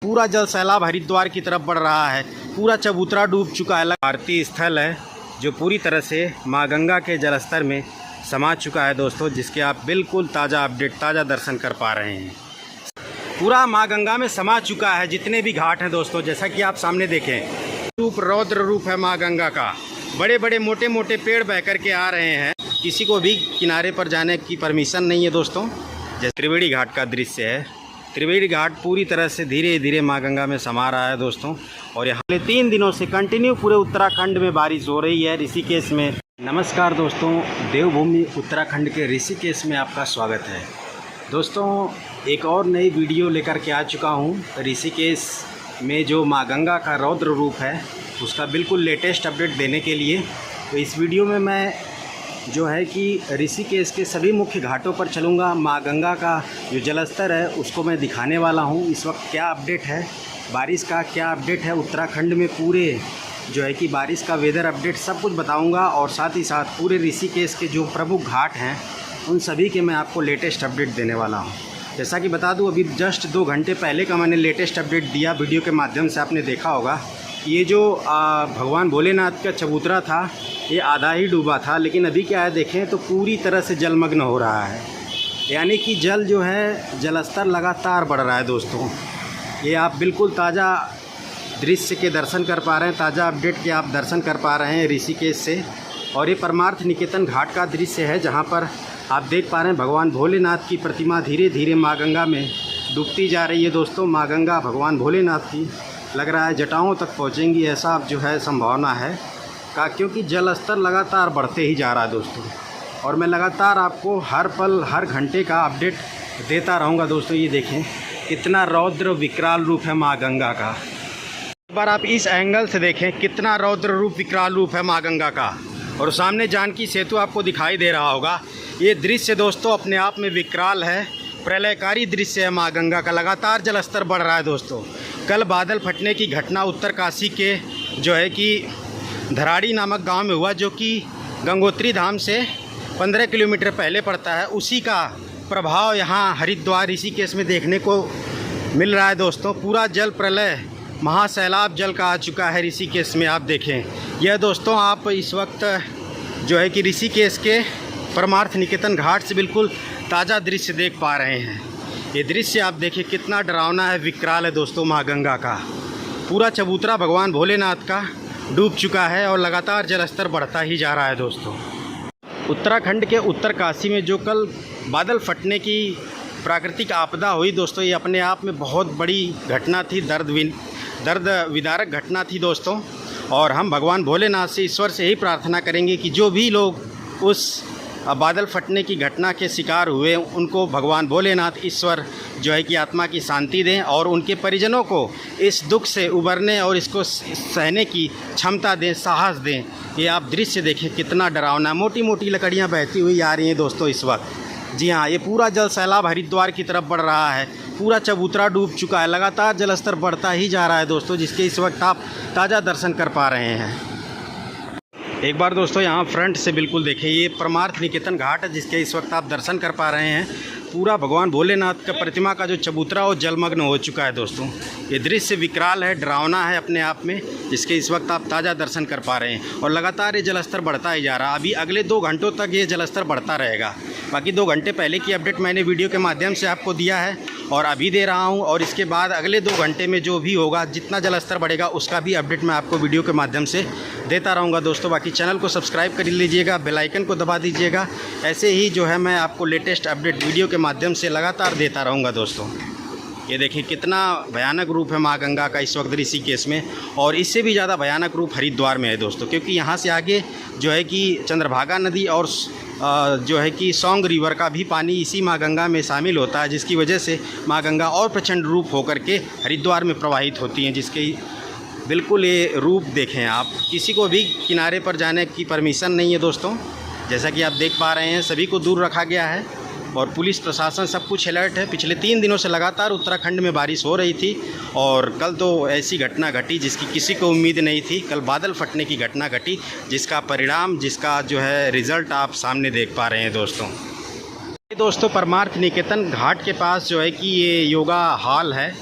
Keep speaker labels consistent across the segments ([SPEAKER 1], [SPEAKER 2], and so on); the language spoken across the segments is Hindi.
[SPEAKER 1] पूरा जल सैलाब हरिद्वार की तरफ बढ़ रहा है। पूरा चबूतरा डूब चुका है। आरती स्थल है जो पूरी तरह से माँ गंगा के जलस्तर में समा चुका है दोस्तों, जिसके आप बिल्कुल ताज़ा अपडेट, ताज़ा दर्शन कर पा रहे हैं। पूरा माँ गंगा में समा चुका है जितने भी घाट हैं दोस्तों। जैसा कि आप सामने देखें, रूप रौद्र रूप है माँ गंगा का। बड़े बड़े मोटे मोटे पेड़ बह कर के आ रहे हैं। किसी को भी किनारे पर जाने की परमिशन नहीं है दोस्तों। जैसे त्रिवेणी घाट का दृश्य है। त्रिवेणी घाट पूरी तरह से धीरे धीरे माँ गंगा में समा रहा है दोस्तों। और यहाँ 3 दिनों से कंटिन्यू पूरे उत्तराखंड में बारिश हो रही है। ऋषिकेश में नमस्कार दोस्तों, देवभूमि उत्तराखंड के ऋषिकेश में आपका स्वागत है दोस्तों। एक और नई वीडियो लेकर के आ चुका हूँ। ऋषिकेश में जो माँ गंगा का रौद्र रूप है उसका बिल्कुल लेटेस्ट अपडेट देने के लिए तो इस वीडियो में मैं जो है कि ऋषिकेश के सभी मुख्य घाटों पर चलूँगा। माँ गंगा का जो जलस्तर है उसको मैं दिखाने वाला हूँ। इस वक्त क्या अपडेट है, बारिश का क्या अपडेट है उत्तराखंड में, पूरे जो है कि बारिश का वेदर अपडेट सब कुछ बताऊँगा। और साथ ही साथ पूरे ऋषिकेश के जो प्रमुख घाट हैं उन सभी के मैं आपको लेटेस्ट अपडेट देने वाला हूँ। जैसा कि बता दूँ, अभी जस्ट 2 घंटे पहले का मैंने लेटेस्ट अपडेट दिया वीडियो के माध्यम से। आपने देखा होगा ये जो भगवान भोलेनाथ का चबूतरा था ये आधा ही डूबा था, लेकिन अभी क्या है देखें तो पूरी तरह से जलमग्न हो रहा है। यानी कि जल जो है, जलस्तर लगातार बढ़ रहा है दोस्तों। ये आप बिल्कुल ताज़ा दृश्य के दर्शन कर पा रहे हैं, ताज़ा अपडेट के आप दर्शन कर पा रहे हैं ऋषिकेश से। और ये परमार्थ निकेतन घाट का दृश्य है जहाँ पर आप देख पा रहे हैं भगवान भोलेनाथ की प्रतिमा धीरे धीरे माँ गंगा में डूबती जा रही है दोस्तों। माँ गंगा भगवान भोलेनाथ की लग रहा है जटाओं तक पहुँचेंगी, ऐसा जो है संभावना है का, क्योंकि जल स्तर लगातार बढ़ते ही जा रहा है दोस्तों। और मैं लगातार आपको हर पल हर घंटे का अपडेट देता रहूँगा दोस्तों। ये देखें कितना रौद्र विकराल रूप है माँ गंगा का। एक बार आप इस एंगल से देखें कितना रौद्र रूप विकराल रूप है माँ गंगा का। और सामने जानकी सेतु आपको दिखाई दे रहा होगा। ये दृश्य दोस्तों अपने आप में विकराल है, प्रलयकारी दृश्य है माँ गंगा का। लगातार जलस्तर बढ़ रहा है दोस्तों। कल बादल फटने की घटना उत्तरकाशी के जो है कि धराड़ी नामक गांव में हुआ, जो कि गंगोत्री धाम से 15 किलोमीटर पहले पड़ता है। उसी का प्रभाव यहाँ हरिद्वार ऋषिकेश में देखने को मिल रहा है दोस्तों। पूरा जल प्रलय महासैलाब जल का आ चुका है ऋषिकेश में। आप देखें यह दोस्तों, आप इस वक्त जो है कि ऋषिकेश के परमार्थ निकेतन घाट से बिल्कुल ताज़ा दृश्य देख पा रहे हैं। ये दृश्य आप देखिए कितना डरावना है, विकराल है दोस्तों। माँ गंगा का पूरा चबूतरा भगवान भोलेनाथ का डूब चुका है और लगातार जलस्तर बढ़ता ही जा रहा है दोस्तों। उत्तराखंड के उत्तरकाशी में जो कल बादल फटने की प्राकृतिक आपदा हुई दोस्तों, ये अपने आप में बहुत बड़ी घटना थी, दर्द विदारक घटना थी दोस्तों। और हम भगवान भोलेनाथ से, ईश्वर से यही प्रार्थना करेंगे कि जो भी लोग उस बादल फटने की घटना के शिकार हुए उनको भगवान भोलेनाथ ईश्वर जो है कि आत्मा की शांति दें और उनके परिजनों को इस दुख से उबरने और इसको सहने की क्षमता दें, साहस दें। ये आप दृश्य देखें कितना डरावना, मोटी मोटी लकड़ियाँ बहती हुई आ रही हैं दोस्तों इस वक्त। जी हाँ, ये पूरा जल सैलाब हरिद्वार की तरफ बढ़ रहा है। पूरा चबूतरा डूब चुका है, लगातार जलस्तर बढ़ता ही जा रहा है दोस्तों, जिसके इस वक्त आप ताज़ा दर्शन कर पा रहे हैं। एक बार दोस्तों यहाँ फ्रंट से बिल्कुल देखें, ये परमार्थ निकेतन घाट है जिसके इस वक्त आप दर्शन कर पा रहे हैं। पूरा भगवान भोलेनाथ का प्रतिमा का जो चबूतरा वो जलमग्न हो चुका है दोस्तों। ये दृश्य विकराल है, डरावना है अपने आप में, जिसके इस वक्त आप ताज़ा दर्शन कर पा रहे हैं। और लगातार ये जलस्तर बढ़ता ही जा रहा है। अभी अगले 2 घंटों तक ये जलस्तर बढ़ता रहेगा। बाकी 2 घंटे पहले की अपडेट मैंने वीडियो के माध्यम से आपको दिया है और अभी दे रहा हूँ। और इसके बाद अगले 2 घंटे में जो भी होगा, जितना जलस्तर बढ़ेगा उसका भी अपडेट मैं आपको वीडियो के माध्यम से देता रहूँगा दोस्तों। बाकी चैनल को सब्सक्राइब कर लीजिएगा, बेल आइकन को दबा दीजिएगा। ऐसे ही जो है मैं आपको लेटेस्ट अपडेट वीडियो के माध्यम से लगातार देता रहूँगा दोस्तों। ये देखिए कितना भयानक रूप है माँ गंगा का इस वक्त ऋषिकेश में। और इससे भी ज़्यादा भयानक रूप हरिद्वार में है दोस्तों, क्योंकि यहाँ से आगे जो है कि चंद्रभागा नदी और जो है कि सौंग रिवर का भी पानी इसी माँ गंगा में शामिल होता है, जिसकी वजह से माँ गंगा और प्रचंड रूप होकर के हरिद्वार में प्रवाहित होती हैं। जिसके बिल्कुल ये रूप देखें आप, किसी को भी किनारे पर जाने की परमिशन नहीं है दोस्तों। जैसा कि आप देख पा रहे हैं सभी को दूर रखा गया है और पुलिस प्रशासन सब कुछ अलर्ट है। पिछले 3 दिनों से लगातार उत्तराखंड में बारिश हो रही थी और कल तो ऐसी घटना घटी जिसकी किसी को उम्मीद नहीं थी। कल बादल फटने की घटना घटी, जिसका परिणाम, जिसका जो है रिज़ल्ट आप सामने देख पा रहे हैं दोस्तों। परमार्थ निकेतन घाट के पास जो है कि ये योगा हॉल है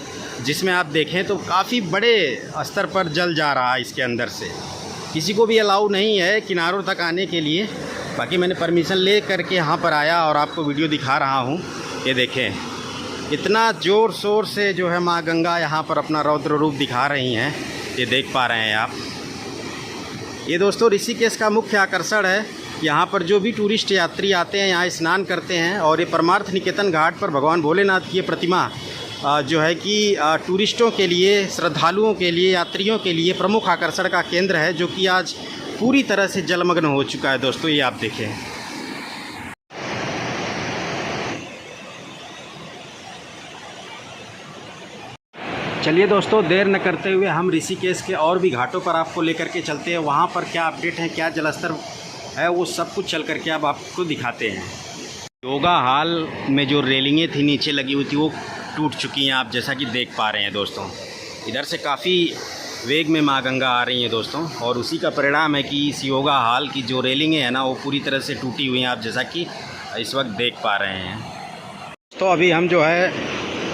[SPEAKER 1] जिसमें आप देखें तो काफ़ी बड़े स्तर पर जल जा रहा है इसके अंदर से। किसी को भी अलाउ नहीं है किनारों तक आने के लिए। बाकी मैंने परमिशन ले करके यहाँ पर आया और आपको वीडियो दिखा रहा हूँ। ये देखें इतना ज़ोर शोर से जो है माँ गंगा यहाँ पर अपना रौद्र रूप दिखा रही हैं। ये देख पा रहे हैं आप। ये दोस्तों ऋषिकेश का मुख्य आकर्षण है। यहाँ पर जो भी टूरिस्ट यात्री आते हैं यहाँ स्नान करते हैं। और ये परमार्थ निकेतन घाट पर भगवान भोलेनाथ की प्रतिमा जो है कि टूरिस्टों के लिए, श्रद्धालुओं के लिए, यात्रियों के लिए प्रमुख आकर्षण का केंद्र है, जो कि आज पूरी तरह से जलमग्न हो चुका है दोस्तों। ये आप देखें। चलिए दोस्तों, देर न करते हुए हम ऋषिकेश के और भी घाटों पर आपको लेकर के चलते हैं। वहाँ पर क्या अपडेट है, क्या जलस्तर है, वो सब कुछ चल करके अब आपको दिखाते हैं। योगा हॉल में जो रेलिंगें थी नीचे लगी हुई थी वो टूट चुकी हैं, आप जैसा कि देख पा रहे हैं दोस्तों। इधर से काफ़ी वेग में माँ गंगा आ रही हैं दोस्तों, और उसी का परिणाम है कि इस योगा हॉल की जो रेलिंगें हैं ना वो पूरी तरह से टूटी हुई हैं, आप जैसा कि इस वक्त देख पा रहे हैं। तो अभी हम जो है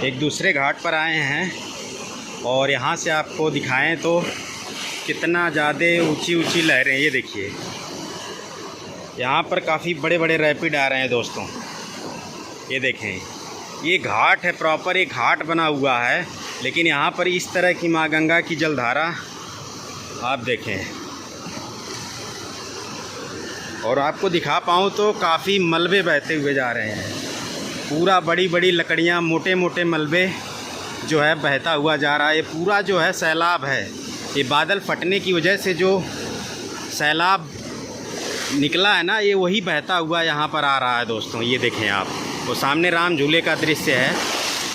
[SPEAKER 1] एक दूसरे घाट पर आए हैं और यहाँ से आपको दिखाएं तो कितना ज़्यादा ऊंची ऊंची लहरें। ये देखिए यहाँ पर काफ़ी बड़े बड़े रैपिड आ रहे हैं दोस्तों। ये देखें, ये घाट है, प्रॉपर एक घाट बना हुआ है, लेकिन यहाँ पर इस तरह की माँ गंगा की जलधारा आप देखें। और आपको दिखा पाऊँ तो काफ़ी मलबे बहते हुए जा रहे हैं। पूरा बड़ी बड़ी लकड़ियाँ, मोटे मोटे मलबे जो है बहता हुआ जा रहा है। ये पूरा जो है सैलाब है। ये बादल फटने की वजह से जो सैलाब निकला है ना, ये वही बहता हुआ यहाँ पर आ रहा है दोस्तों। ये देखें आप, वो सामने राम झूले का दृश्य है।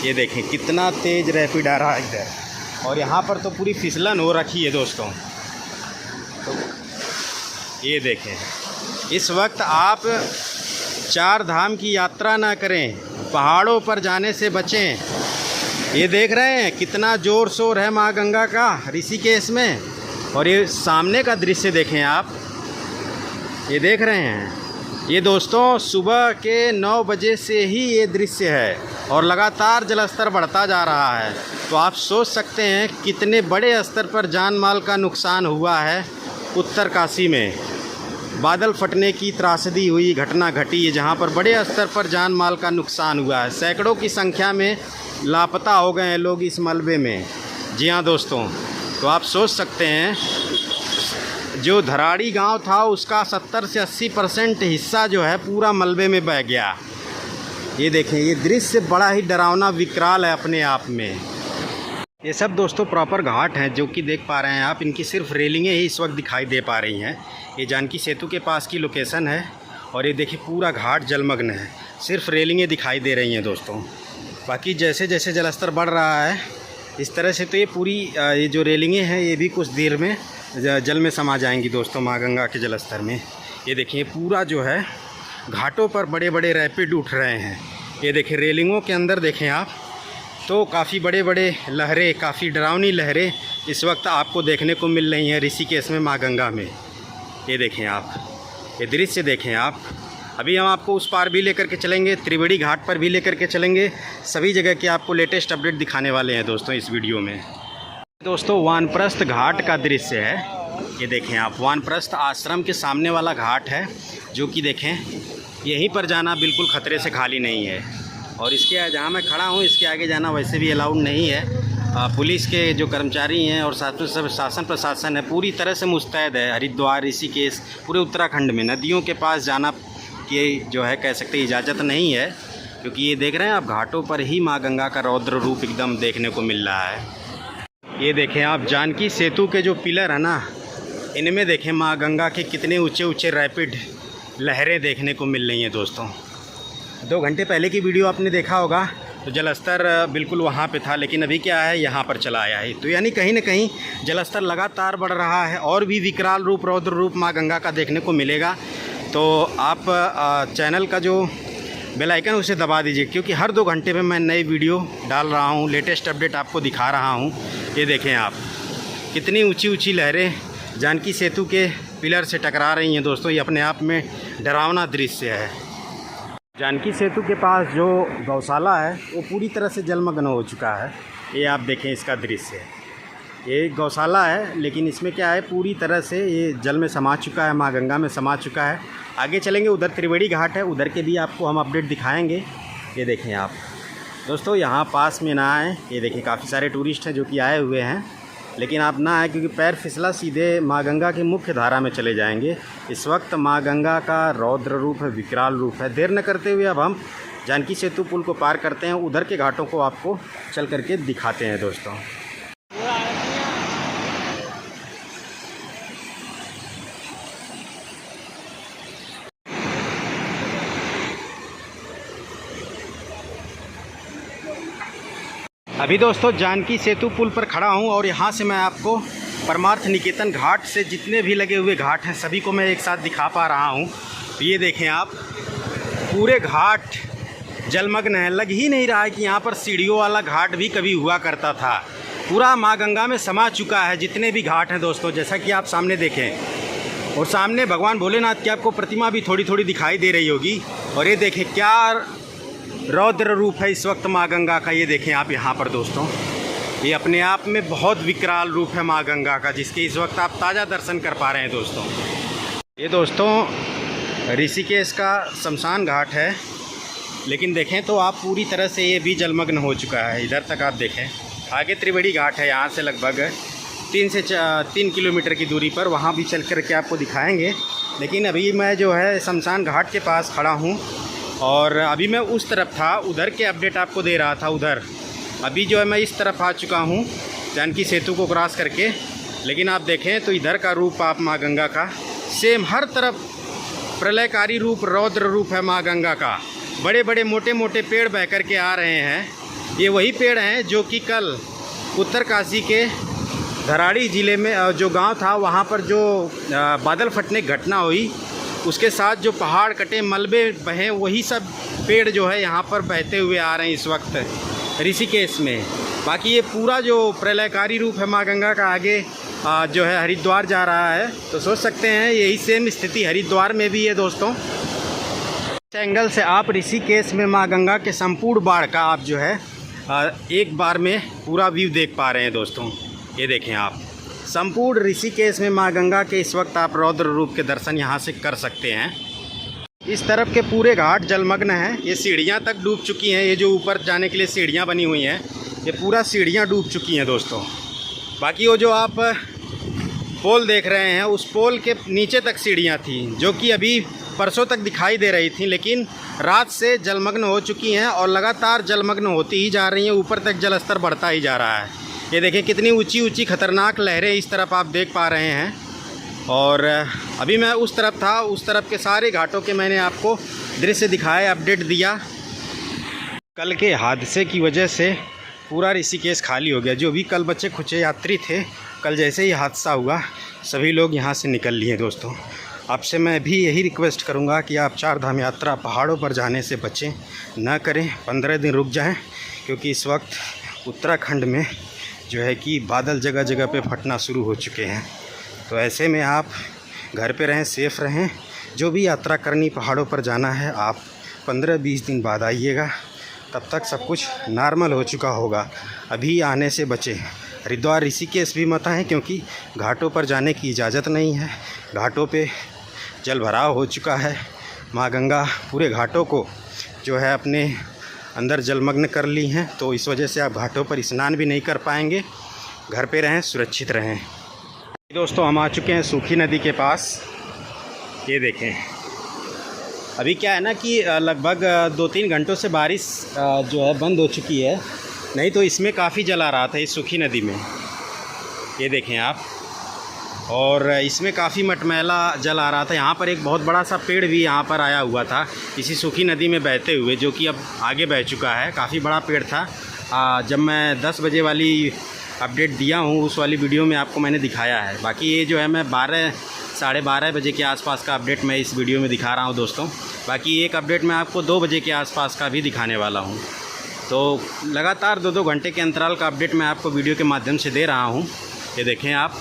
[SPEAKER 1] ये देखें कितना तेज़ रैपिड आ रहा है इधर। और यहाँ पर तो पूरी फिसलन हो रखी है दोस्तों। तो ये देखें, इस वक्त आप चार धाम की यात्रा ना करें, पहाड़ों पर जाने से बचें। ये देख रहे हैं कितना ज़ोर शोर है माँ गंगा का ऋषिकेश में। और ये सामने का दृश्य देखें आप, ये देख रहे हैं। ये दोस्तों सुबह के 9 बजे से ही ये दृश्य है और लगातार जलस्तर बढ़ता जा रहा है। तो आप सोच सकते हैं कितने बड़े स्तर पर जान माल का नुकसान हुआ है। उत्तरकाशी में बादल फटने की त्रासदी हुई, घटना घटी है जहाँ पर बड़े स्तर पर जान माल का नुकसान हुआ है। सैकड़ों की संख्या में लापता हो गए हैं लोग इस मलबे में। जी हाँ दोस्तों, तो आप सोच सकते हैं जो धराड़ी गांव था उसका 70 से 80% हिस्सा जो है पूरा मलबे में बह गया। ये देखें, ये दृश्य बड़ा ही डरावना विकराल है अपने आप में। ये सब दोस्तों प्रॉपर घाट हैं जो कि देख पा रहे हैं आप। इनकी सिर्फ रेलिंगें ही इस वक्त दिखाई दे पा रही हैं। ये जानकी सेतु के पास की लोकेशन है और ये देखिए पूरा घाट जलमग्न है, सिर्फ रेलिंगें दिखाई दे रही हैं दोस्तों। बाकी जैसे जैसे जलस्तर बढ़ रहा है इस तरह से तो ये पूरी ये जो रेलिंगें हैं ये भी कुछ देर में जल में समा जाएंगी दोस्तों माँ गंगा के जलस्तर में। ये देखिए पूरा जो है घाटों पर बड़े बड़े रैपिड उठ रहे हैं। ये देखिए रेलिंगों के अंदर देखें आप तो काफ़ी बड़े बड़े लहरें, काफ़ी डरावनी लहरें इस वक्त आपको देखने को मिल रही हैं ऋषिकेश में माँ गंगा में। ये देखें आप, ये दृश्य देखें आप। अभी हम आपको उस पार भी लेकर के चलेंगे, त्रिवेणी घाट पर भी लेकर के चलेंगे। सभी जगह के आपको लेटेस्ट अपडेट दिखाने वाले हैं दोस्तों इस वीडियो में। दोस्तों वानप्रस्थ घाट का दृश्य है। ये देखें आप, वानप्रस्थ आश्रम के सामने वाला घाट है जो कि देखें यहीं पर जाना बिल्कुल ख़तरे से खाली नहीं है। और इसके जहाँ मैं खड़ा हूँ इसके आगे जाना वैसे भी अलाउड नहीं है। पुलिस के जो कर्मचारी हैं और साथ में सब शासन प्रशासन है पूरी तरह से मुस्तैद है। हरिद्वार, ऋषिकेश, पूरे उत्तराखंड में नदियों के पास जाना की जो है कह सकते इजाज़त नहीं है, क्योंकि ये देख रहे हैं आप घाटों पर ही माँ गंगा का रौद्र रूप एकदम देखने को मिल रहा है। ये देखें आप जानकी सेतु के जो पिलर है ना, इनमें देखें माँ गंगा के कितने ऊंचे ऊंचे रैपिड लहरें देखने को मिल रही हैं दोस्तों। 2 घंटे पहले की वीडियो आपने देखा होगा तो जलस्तर बिल्कुल वहाँ पे था, लेकिन अभी क्या है यहाँ पर चला आया है। तो यानी कहीं ना कहीं जलस्तर लगातार बढ़ रहा है और भी विकराल रूप, रौद्र रूप माँ गंगा का देखने को मिलेगा। तो आप चैनल का जो बेल आइकन उसे दबा दीजिए, क्योंकि हर 2 घंटे में मैं नई वीडियो डाल रहा हूँ, लेटेस्ट अपडेट आपको दिखा रहा हूँ। ये देखें आप कितनी ऊंची ऊंची लहरें जानकी सेतु के पिलर से टकरा रही हैं दोस्तों। ये अपने आप में डरावना दृश्य है। जानकी सेतु के पास जो गौशाला है वो पूरी तरह से जलमग्न हो चुका है। ये आप देखें इसका दृश्य, ये गौशाला है लेकिन इसमें क्या है, पूरी तरह से ये जल में समा चुका है, माँ गंगा में समा चुका है। आगे चलेंगे, उधर त्रिवेणी घाट है, उधर के भी आपको हम अपडेट दिखाएंगे। ये देखें आप दोस्तों, यहाँ पास में ना आए, ये देखें काफ़ी सारे टूरिस्ट हैं जो कि आए हुए हैं, लेकिन आप ना आए क्योंकि पैर फिसला सीधे माँ गंगा की मुख्य धारा में चले जाएंगे। इस वक्त माँ गंगा का रौद्र रूप है, विकराल रूप है। देर न करते हुए अब हम जानकी सेतु पुल को पार करते हैं, उधर के घाटों को आपको चल करके दिखाते हैं दोस्तों। अभी दोस्तों जानकी सेतु पुल पर खड़ा हूं और यहां से मैं आपको परमार्थ निकेतन घाट से जितने भी लगे हुए घाट हैं सभी को मैं एक साथ दिखा पा रहा हूं। तो ये देखें आप, पूरे घाट जलमग्न है। लग ही नहीं रहा है कि यहां पर सीढ़ियों वाला घाट भी कभी हुआ करता था। पूरा माँ गंगा में समा चुका है जितने भी घाट हैं दोस्तों, जैसा कि आप सामने देखें। और सामने भगवान भोलेनाथ की आपको प्रतिमा भी थोड़ी थोड़ी दिखाई दे रही होगी। और ये देखें क्या रौद्र रूप है इस वक्त माँ गंगा का। ये देखें आप यहाँ पर दोस्तों, ये अपने आप में बहुत विकराल रूप है माँ गंगा का, जिसके इस वक्त आप ताज़ा दर्शन कर पा रहे हैं दोस्तों। ये दोस्तों ऋषिकेश का शमशान घाट है, लेकिन देखें तो आप पूरी तरह से ये भी जलमग्न हो चुका है। इधर तक आप देखें, आगे त्रिवेणी घाट है, यहाँ से लगभग 3 किलोमीटर की दूरी पर, वहाँ भी चल कर के आपको दिखाएँगे। लेकिन अभी मैं जो है शमशान घाट के पास खड़ा हूँ और अभी मैं उस तरफ था, उधर के अपडेट आपको दे रहा था उधर। अभी जो है मैं इस तरफ आ चुका हूँ जानकी सेतु को क्रॉस करके। लेकिन आप देखें तो इधर का रूप आप माँ गंगा का सेम, हर तरफ प्रलयकारी रूप, रौद्र रूप है माँ गंगा का। बड़े बड़े मोटे मोटे पेड़ बह कर के आ रहे हैं। ये वही पेड़ हैं जो कि कल उत्तरकाशी के धराड़ी ज़िले में जो गांव था वहाँ पर जो बादल फटने की घटना हुई, उसके साथ जो पहाड़ कटे, मलबे बहे, वही सब पेड़ जो है यहाँ पर बहते हुए आ रहे हैं इस वक्त ऋषिकेश में। बाकी ये पूरा जो प्रलयकारी रूप है माँ गंगा का आगे जो है हरिद्वार जा रहा है, तो सोच सकते हैं यही सेम स्थिति हरिद्वार में भी है दोस्तों। इस एंगल से आप ऋषिकेश में माँ गंगा के संपूर्ण बाढ़ का आप जो है एक बार में पूरा व्यू देख पा रहे हैं दोस्तों। ये देखें आप, संपूर्ण ऋषिकेश में माँ गंगा के इस वक्त आप रौद्र रूप के दर्शन यहाँ से कर सकते हैं। इस तरफ के पूरे घाट जलमग्न हैं। ये सीढ़ियाँ तक डूब चुकी हैं। ये जो ऊपर जाने के लिए सीढ़ियाँ बनी हुई हैं, ये पूरा सीढ़ियाँ डूब चुकी हैं दोस्तों। बाकी वो जो आप पोल देख रहे हैं, उस पोल के नीचे तक सीढ़ियाँ थी जो कि अभी परसों तक दिखाई दे रही थी, लेकिन रात से जलमग्न हो चुकी हैं और लगातार जलमग्न होती ही जा रही हैं। ऊपर तक जल स्तर बढ़ता ही जा रहा है। ये देखें कितनी ऊंची ऊंची खतरनाक लहरें इस तरफ आप देख पा रहे हैं। और अभी मैं उस तरफ था, उस तरफ के सारे घाटों के मैंने आपको दृश्य दिखाए, अपडेट दिया। कल के हादसे की वजह से पूरा ऋषिकेश खाली हो गया। जो भी कल बच्चे खुचे यात्री थे, कल जैसे ही हादसा हुआ सभी लोग यहाँ से निकल लिए दोस्तों। आपसे मैं भी यही रिक्वेस्ट करूँगा कि आप 4 धाम यात्रा पहाड़ों पर जाने से बचें, ना करें। 15 दिन रुक जाएं, क्योंकि इस वक्त उत्तराखंड में जो है कि बादल जगह जगह पे फटना शुरू हो चुके हैं। तो ऐसे में आप घर पे रहें, सेफ़ रहें। जो भी यात्रा करनी, पहाड़ों पर जाना है, आप 15-20 दिन बाद आइएगा, तब तक सब कुछ नॉर्मल हो चुका होगा। अभी आने से बचें। हरिद्वार ऋषिकेश भी मत आएँ, क्योंकि घाटों पर जाने की इजाज़त नहीं है। घाटों पे जल भराव हो चुका है। माँ गंगा पूरे घाटों को जो है अपने अंदर जलमग्न कर ली हैं, तो इस वजह से आप घाटों पर स्नान भी नहीं कर पाएंगे। घर पे रहें, सुरक्षित रहें। दोस्तों हम आ चुके हैं सूखी नदी के पास। ये देखें, अभी क्या है ना कि लगभग 2-3 घंटों से बारिश जो है बंद हो चुकी है, नहीं तो इसमें काफ़ी जल आ रहा था इस सूखी नदी में। ये देखें आप, और इसमें काफ़ी मटमैला जल आ रहा था। यहाँ पर एक बहुत बड़ा सा पेड़ भी यहाँ पर आया हुआ था इसी सूखी नदी में बहते हुए, जो कि अब आगे बह चुका है। काफ़ी बड़ा पेड़ था। जब मैं 10 बजे वाली अपडेट दिया हूँ, उस वाली वीडियो में आपको मैंने दिखाया है। बाकी ये जो है मैं 12-साढ़े 12 बजे के आसपास का अपडेट मैं इस वीडियो में दिखा रहा हूँ दोस्तों। बाकी एक अपडेट मैं आपको 2 बजे के आसपास का भी दिखाने वाला हूँ। तो लगातार 2-2 घंटे के अंतराल का अपडेट मैं आपको वीडियो के माध्यम से दे रहा हूँ। ये देखें आप,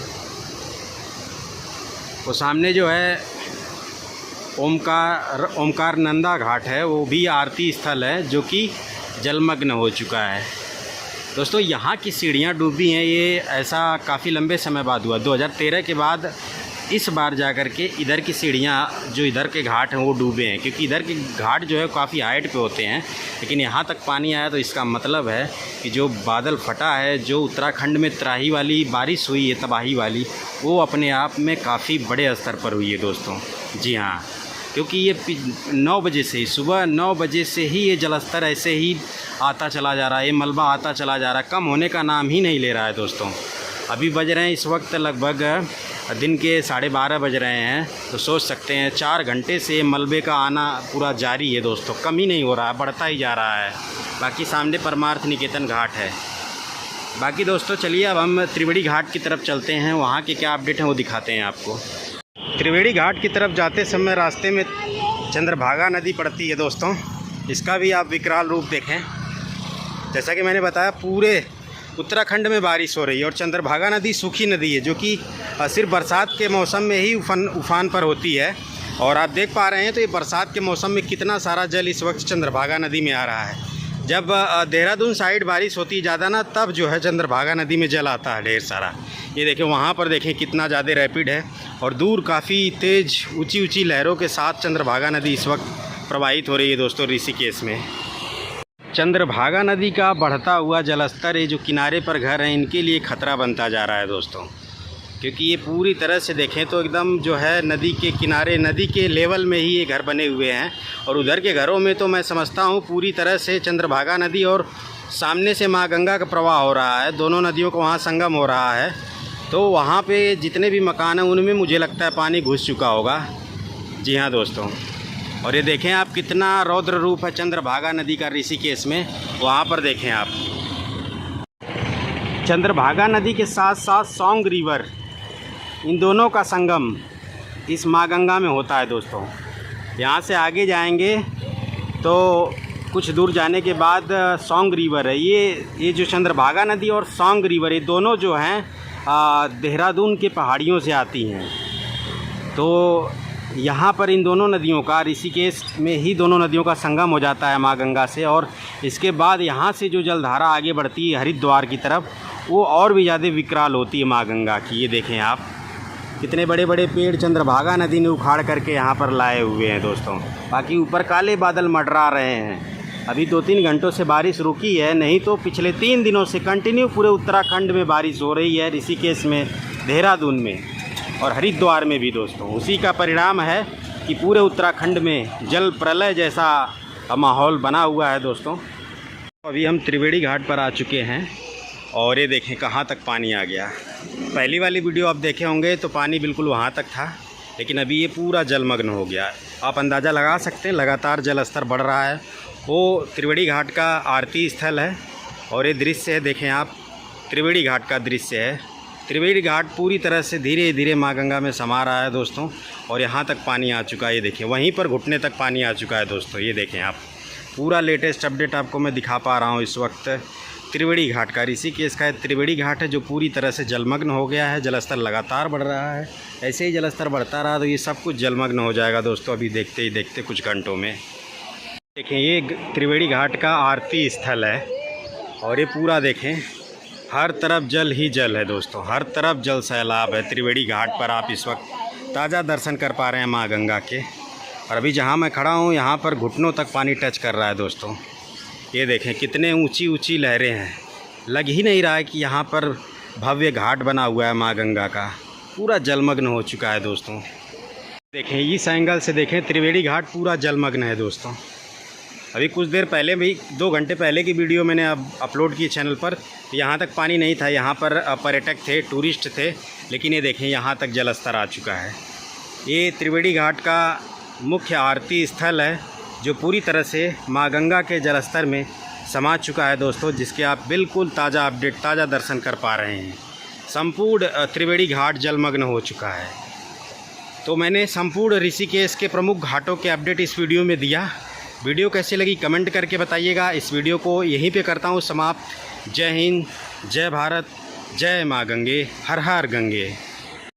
[SPEAKER 1] वो सामने जो है ओमकार नंदा घाट है, वो भी आरती स्थल है जो कि जलमग्न हो चुका है। दोस्तों यहाँ की सीढ़ियाँ डूबी हैं, ये ऐसा काफ़ी लंबे समय बाद हुआ। 2013 के बाद इस बार जा कर के इधर की सीढ़ियाँ, जो इधर के घाट हैं वो डूबे हैं, क्योंकि इधर के घाट जो है काफ़ी हाइट पे होते हैं। लेकिन यहाँ तक पानी आया तो इसका मतलब है कि जो बादल फटा है, जो उत्तराखंड में त्राही वाली बारिश हुई है, तबाही वाली, वो अपने आप में काफ़ी बड़े स्तर पर हुई है दोस्तों। जी हाँ, क्योंकि ये 9 बजे से ही, सुबह 9 बजे से ही ये जलस्तर ऐसे ही आता चला जा रहा है, ये मलबा आता चला जा रहा है, कम होने का नाम ही नहीं ले रहा है दोस्तों। अभी बज रहे हैं इस वक्त लगभग दिन के 12:30 बज रहे हैं, तो सोच सकते हैं 4 घंटे से मलबे का आना पूरा जारी है दोस्तों, कम ही नहीं हो रहा है, बढ़ता ही जा रहा है। बाकी सामने परमार्थ निकेतन घाट है। बाकी दोस्तों चलिए अब हम त्रिवेणी घाट की तरफ चलते हैं, वहाँ के क्या अपडेट हैं वो दिखाते हैं आपको। त्रिवेणी घाट की तरफ जाते समय रास्ते में चंद्रभागा नदी पड़ती है दोस्तों, इसका भी आप विकराल रूप देखें। जैसा कि मैंने बताया पूरे उत्तराखंड में बारिश हो रही है और चंद्रभागा नदी सूखी नदी है, जो कि सिर्फ बरसात के मौसम में ही उफान पर होती है। और आप देख पा रहे हैं तो ये बरसात के मौसम में कितना सारा जल इस वक्त चंद्रभागा नदी में आ रहा है। जब देहरादून साइड बारिश होती ज़्यादा ना, तब जो है चंद्रभागा नदी में जल आता है ढेर सारा। ये देखें, वहाँ पर देखें कितना ज़्यादा रैपिड है और दूर काफ़ी तेज़ ऊंची ऊंची लहरों के साथ चंद्रभागा नदी इस वक्त प्रवाहित हो रही है दोस्तों ऋषिकेश में। चंद्रभागा नदी का बढ़ता हुआ जलस्तर, ये जो किनारे पर घर हैं इनके लिए ख़तरा बनता जा रहा है दोस्तों, क्योंकि ये पूरी तरह से देखें तो एकदम जो है नदी के किनारे, नदी के लेवल में ही ये घर बने हुए हैं। और उधर के घरों में तो मैं समझता हूँ पूरी तरह से चंद्रभागा नदी और सामने से माँ गंगा का प्रवाह हो रहा है, दोनों नदियों का वहाँ संगम हो रहा है। तो वहाँ पे जितने भी मकान हैं उनमें मुझे लगता है पानी घुस चुका होगा। जी हाँ दोस्तों, और ये देखें आप कितना रौद्र रूप है चंद्रभागा नदी का ऋषिकेश में। वहाँ पर देखें आप चंद्रभागा नदी के साथ साथ सौंग रिवर, इन दोनों का संगम इस माँ गंगा में होता है दोस्तों। यहाँ से आगे जाएंगे तो कुछ दूर जाने के बाद सौंग रिवर है। ये जो चंद्रभागा नदी और सौंग रिवर, ये दोनों जो हैं देहरादून के पहाड़ियों से आती हैं। तो यहाँ पर इन दोनों नदियों का, ऋषिकेश में ही दोनों नदियों का संगम हो जाता है माँ गंगा से। और इसके बाद यहाँ से जो जलधारा आगे बढ़ती है हरिद्वार की तरफ, वो और भी ज़्यादा विकराल होती है माँ गंगा की। ये देखें आप कितने बड़े बड़े पेड़ चंद्रभागा नदी ने उखाड़ करके यहाँ पर लाए हुए हैं दोस्तों। बाकी ऊपर काले बादल मंडरा रहे हैं। अभी 2-3 घंटों से बारिश रुकी है, नहीं तो पिछले 3 दिनों से कंटिन्यू पूरे उत्तराखंड में बारिश हो रही है, ऋषिकेश में, देहरादून में और हरिद्वार में भी दोस्तों। उसी का परिणाम है कि पूरे उत्तराखंड में जल प्रलय जैसा माहौल बना हुआ है दोस्तों। अभी हम त्रिवेणी घाट पर आ चुके हैं और ये देखें कहाँ तक पानी आ गया। पहली वाली वीडियो आप देखे होंगे तो पानी बिल्कुल वहाँ तक था, लेकिन अभी ये पूरा जलमग्न हो गया। आप अंदाज़ा लगा सकते हैं, लगातार जल स्तर बढ़ रहा है। वो त्रिवेणी घाट का आरती स्थल है और ये दृश्य है, देखें आप, त्रिवेणी घाट का दृश्य है। त्रिवेणी घाट पूरी तरह से धीरे धीरे माँ गंगा में समा रहा है दोस्तों और यहाँ तक पानी आ चुका है। ये देखिए वहीं पर घुटने तक पानी आ चुका है दोस्तों। ये देखें आप, पूरा लेटेस्ट अपडेट आपको मैं दिखा पा रहा हूँ इस वक्त त्रिवेणी घाट का। ऋषिकेश का त्रिवेणी घाट है जो पूरी तरह से जलमग्न हो गया है। जलस्तर लगातार बढ़ रहा है, ऐसे ही जलस्तर बढ़ता रहा तो ये सब कुछ जलमग्न हो जाएगा दोस्तों, अभी देखते ही देखते कुछ घंटों में। देखें ये त्रिवेणी घाट का आरती स्थल है और ये पूरा देखें हर तरफ जल ही जल है दोस्तों, हर तरफ जल सैलाब है। त्रिवेणी घाट पर आप इस वक्त ताज़ा दर्शन कर पा रहे हैं माँ गंगा के। और अभी जहाँ मैं खड़ा हूँ यहाँ पर घुटनों तक पानी टच कर रहा है दोस्तों। ये देखें कितने ऊंची ऊंची लहरें हैं, लग ही नहीं रहा है कि यहाँ पर भव्य घाट बना हुआ है माँ गंगा का। पूरा जलमग्न हो चुका है दोस्तों। देखें इस एंगल से देखें त्रिवेणी घाट पूरा जलमग्न है दोस्तों। अभी कुछ देर पहले भी 2 घंटे पहले की वीडियो मैंने अब अपलोड की चैनल पर, यहाँ तक पानी नहीं था, यहाँ पर पर्यटक थे, टूरिस्ट थे, लेकिन ये देखें यहाँ तक जलस्तर आ चुका है। ये त्रिवेणी घाट का मुख्य आरती स्थल है जो पूरी तरह से माँ गंगा के जलस्तर में समा चुका है दोस्तों, जिसके आप बिल्कुल ताज़ा अपडेट, ताज़ा दर्शन कर पा रहे हैं। संपूर्ण त्रिवेणी घाट जलमग्न हो चुका है। तो मैंने संपूर्ण ऋषिकेश के प्रमुख घाटों के अपडेट इस वीडियो में दिया। वीडियो कैसी लगी कमेंट करके बताइएगा। इस वीडियो को यहीं पे करता हूँ समाप्त। जय हिंद, जय भारत, जय माँ गंगे, हर हर गंगे।